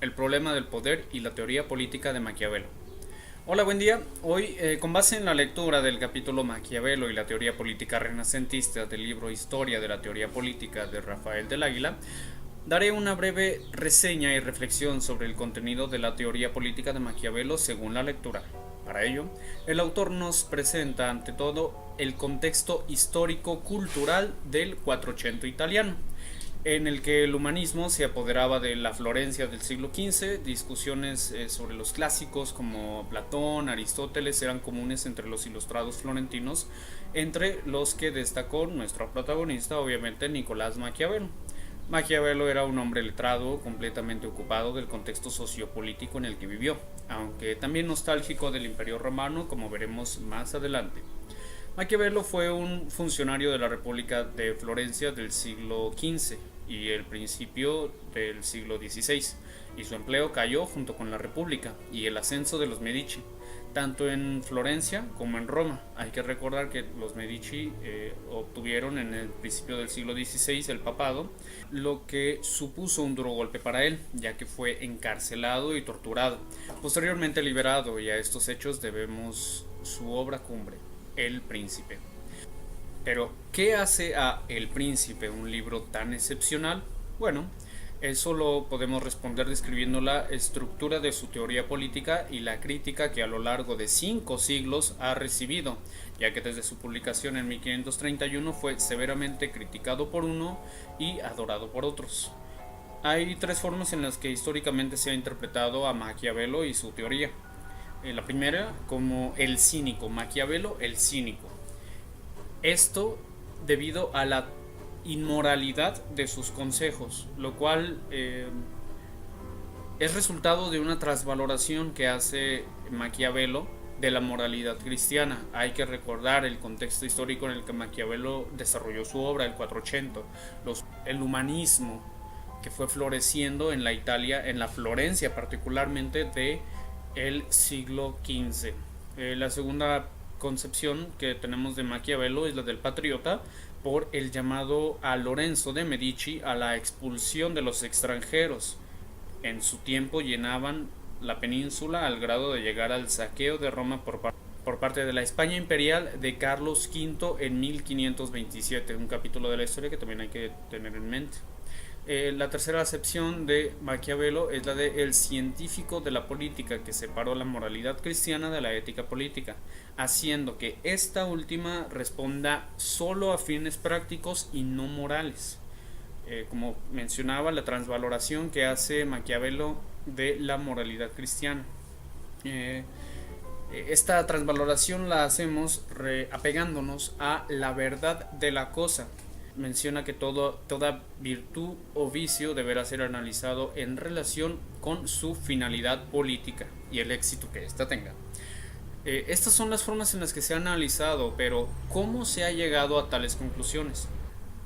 el problema del poder y la teoría política de Maquiavelo. Hola, buen día. Hoy, con base en la lectura del capítulo Maquiavelo y la teoría política renacentista del libro Historia de la teoría política de Rafael del Águila, daré una breve reseña y reflexión sobre el contenido de la teoría política de Maquiavelo según la lectura. Para ello, el autor nos presenta ante todo el contexto histórico-cultural del Quattrocento italiano, en el que el humanismo se apoderaba de la Florencia del siglo XV. Discusiones sobre los clásicos como Platón, Aristóteles eran comunes entre los ilustrados florentinos, entre los que destacó nuestro protagonista, obviamente Nicolás Maquiavelo. Maquiavelo era un hombre letrado, completamente ocupado del contexto sociopolítico en el que vivió, aunque también nostálgico del Imperio Romano, como veremos más adelante. Maquiavelo fue un funcionario de la República de Florencia del siglo XV y el principio del siglo XVI, y su empleo cayó junto con la República y el ascenso de los Medici, tanto en Florencia como en Roma. Hay que recordar que los Medici obtuvieron en el principio del siglo XVI el papado, lo que supuso un duro golpe para él, ya que fue encarcelado y torturado, posteriormente liberado, y a estos hechos debemos su obra cumbre, El Príncipe. Pero, ¿qué hace a El Príncipe un libro tan excepcional? Bueno, eso lo podemos responder describiendo la estructura de su teoría política y la crítica que a lo largo de 5 siglos ha recibido, ya que desde su publicación en 1531 fue severamente criticado por uno y adorado por otros. Hay 3 formas en las que históricamente se ha interpretado a Maquiavelo y su teoría. La primera, como el cínico, Maquiavelo el cínico. Esto debido a la inmoralidad de sus consejos, lo cual es resultado de una trasvaloración que hace Maquiavelo de la moralidad cristiana. Hay que recordar el contexto histórico en el que Maquiavelo desarrolló su obra, el Quattrocento, el humanismo que fue floreciendo en la Italia, en la Florencia particularmente de el siglo XV. La segunda concepción que tenemos de Maquiavelo es la del patriota, por el llamado a Lorenzo de Medici a la expulsión de los extranjeros. En su tiempo llenaban la península al grado de llegar al saqueo de Roma por parte de la España imperial de Carlos V en 1527, un capítulo de la historia que también hay que tener en mente. La tercera acepción de Maquiavelo es la de el científico de la política, que separó la moralidad cristiana de la ética política, haciendo que esta última responda solo a fines prácticos y no morales. Como mencionaba, la transvaloración que hace Maquiavelo de la moralidad cristiana. Esta transvaloración la hacemos apegándonos a la verdad de la cosa. Menciona que toda virtud o vicio deberá ser analizado en relación con su finalidad política y el éxito que ésta tenga. Estas son las formas en las que se ha analizado, pero ¿cómo se ha llegado a tales conclusiones?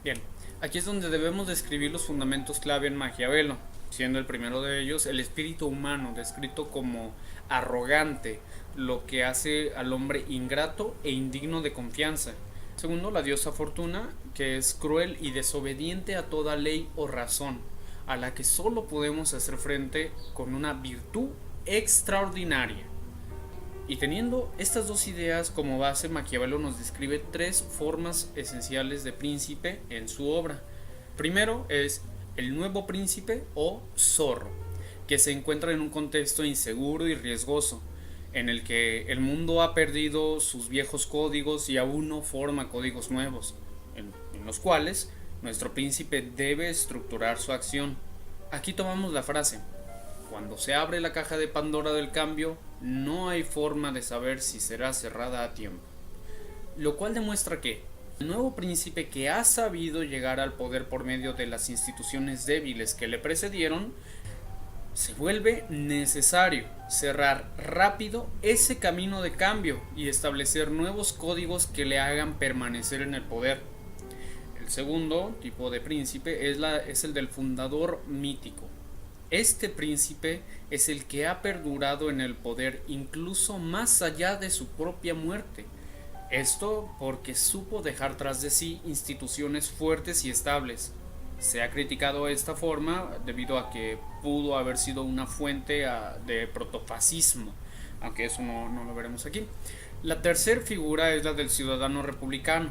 Bien, aquí es donde debemos describir los fundamentos clave en Maquiavelo, siendo el primero de ellos el espíritu humano, descrito como arrogante, lo que hace al hombre ingrato e indigno de confianza. Segundo, la diosa Fortuna, que es cruel y desobediente a toda ley o razón, a la que solo podemos hacer frente con una virtud extraordinaria. Y teniendo estas dos ideas como base, Maquiavelo nos describe 3 formas esenciales de príncipe en su obra. Primero es el nuevo príncipe o zorro, que se encuentra en un contexto inseguro y riesgoso, en el que el mundo ha perdido sus viejos códigos y aún no forma códigos nuevos, en los cuales nuestro príncipe debe estructurar su acción. Aquí tomamos la frase: cuando se abre la caja de Pandora del cambio, no hay forma de saber si será cerrada a tiempo. Lo cual demuestra que el nuevo príncipe, que ha sabido llegar al poder por medio de las instituciones débiles que le precedieron, se vuelve necesario cerrar rápido ese camino de cambio y establecer nuevos códigos que le hagan permanecer en el poder. El segundo tipo de príncipe es el del fundador mítico. Este príncipe es el que ha perdurado en el poder incluso más allá de su propia muerte. Esto porque supo dejar tras de sí instituciones fuertes y estables, Se ha criticado esta forma debido a que pudo haber sido una fuente de protofascismo, aunque eso no lo veremos aquí. La tercera figura es la del ciudadano republicano.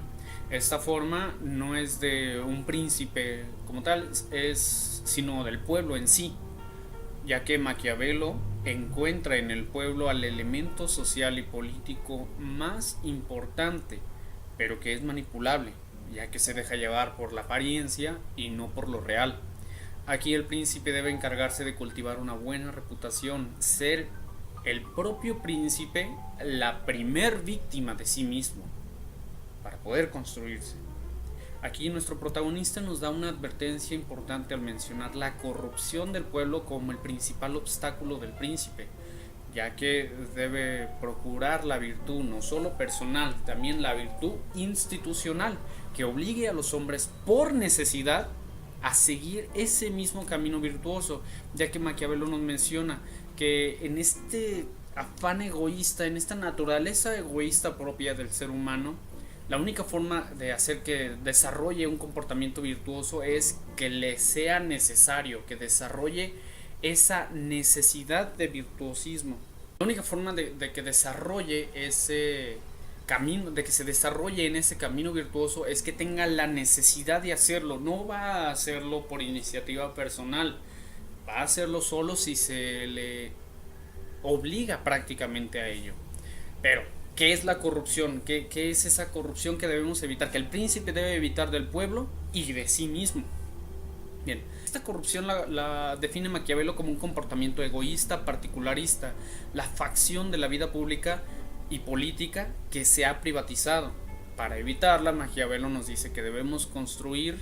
Esta forma no es de un príncipe como tal, sino del pueblo en sí, ya que Maquiavelo encuentra en el pueblo al elemento social y político más importante, pero que es manipulable, ya que se deja llevar por la apariencia y no por lo real. Aquí el príncipe debe encargarse de cultivar una buena reputación, ser el propio príncipe la primer víctima de sí mismo, para poder construirse. Aquí nuestro protagonista nos da una advertencia importante al mencionar la corrupción del pueblo como el principal obstáculo del príncipe, ya que debe procurar la virtud no solo personal, también la virtud institucional, que obligue a los hombres por necesidad a seguir ese mismo camino virtuoso, ya que Maquiavelo nos menciona que en este afán egoísta, en esta naturaleza egoísta propia del ser humano, la única forma de hacer que desarrolle un comportamiento virtuoso es que le sea necesario, que desarrolle esa necesidad de virtuosismo. La única forma de que desarrolle ese camino, de que se desarrolle en ese camino virtuoso, es que tenga la necesidad de hacerlo. No va a hacerlo por iniciativa personal, va a hacerlo solo si se le obliga prácticamente a ello. Pero ¿qué es la corrupción? ¿Qué es esa corrupción que debemos evitar? Que el príncipe debe evitar del pueblo y de sí mismo. Bien, esta corrupción la define Maquiavelo como un comportamiento egoísta, particularista, la facción de la vida pública y política que se ha privatizado. Para evitarla, Maquiavelo nos dice que debemos construir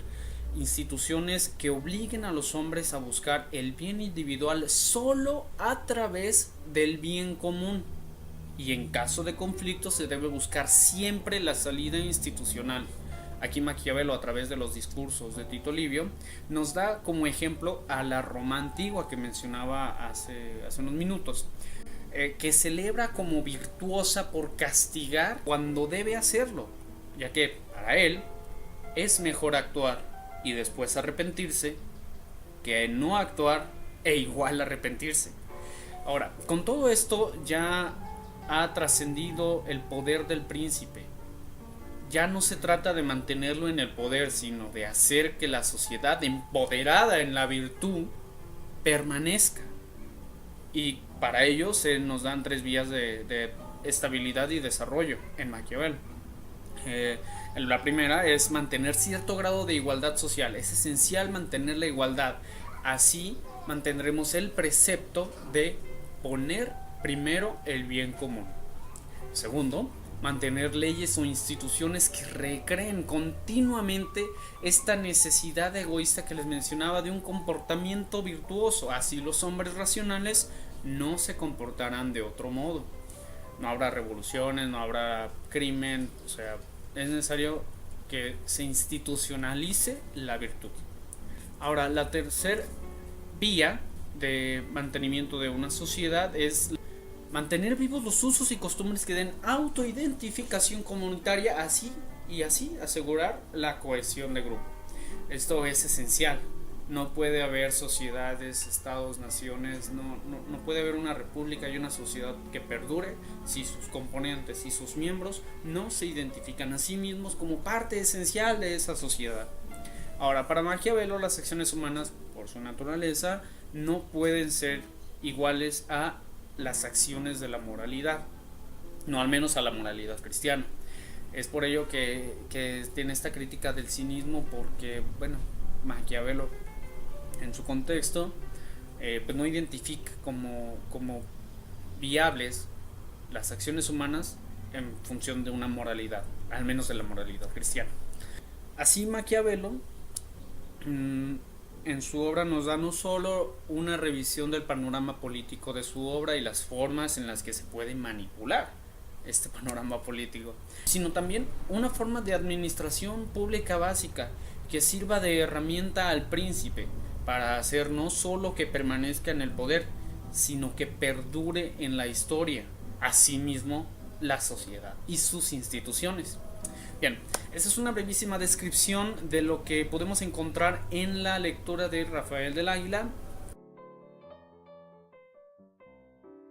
instituciones que obliguen a los hombres a buscar el bien individual solo a través del bien común. Y en caso de conflicto se debe buscar siempre la salida institucional. Aquí Maquiavelo, a través de los discursos de Tito Livio, nos da como ejemplo a la Roma antigua que mencionaba hace unos minutos, que celebra como virtuosa por castigar cuando debe hacerlo, ya que para él es mejor actuar y después arrepentirse que no actuar e igual arrepentirse. Ahora, con todo esto ya ha trascendido el poder del príncipe. Ya no se trata de mantenerlo en el poder, sino de hacer que la sociedad empoderada en la virtud permanezca. Y para ello se nos dan tres vías de estabilidad y desarrollo en Maquiavelo. La primera es mantener cierto grado de igualdad social. Es esencial mantener la igualdad. Así mantendremos el precepto de poner primero el bien común. Segundo, mantener leyes o instituciones que recreen continuamente esta necesidad egoísta que les mencionaba de un comportamiento virtuoso. Así los hombres racionales no se comportarán de otro modo. No habrá revoluciones, no habrá crimen. O sea, es necesario que se institucionalice la virtud. Ahora, la tercera vía de mantenimiento de una sociedad es mantener vivos los usos y costumbres que den autoidentificación comunitaria, así asegurar la cohesión de grupo. Esto es esencial. No puede haber sociedades, estados, naciones, no puede haber una república y una sociedad que perdure si sus componentes y sus miembros no se identifican a sí mismos como parte esencial de esa sociedad. Ahora, para Maquiavelo, las acciones humanas, por su naturaleza, no pueden ser iguales a las acciones de la moralidad, no al menos a la moralidad cristiana. Es por ello que tiene esta crítica del cinismo, porque bueno, Maquiavelo en su contexto pues no identifica como viables las acciones humanas en función de una moralidad, al menos de la moralidad cristiana. Así Maquiavelo en su obra nos da no solo una revisión del panorama político de su obra y las formas en las que se puede manipular este panorama político, sino también una forma de administración pública básica que sirva de herramienta al príncipe para hacer no solo que permanezca en el poder, sino que perdure en la historia, asimismo la sociedad y sus instituciones. Bien, esa es una brevísima descripción de lo que podemos encontrar en la lectura de Rafael del Águila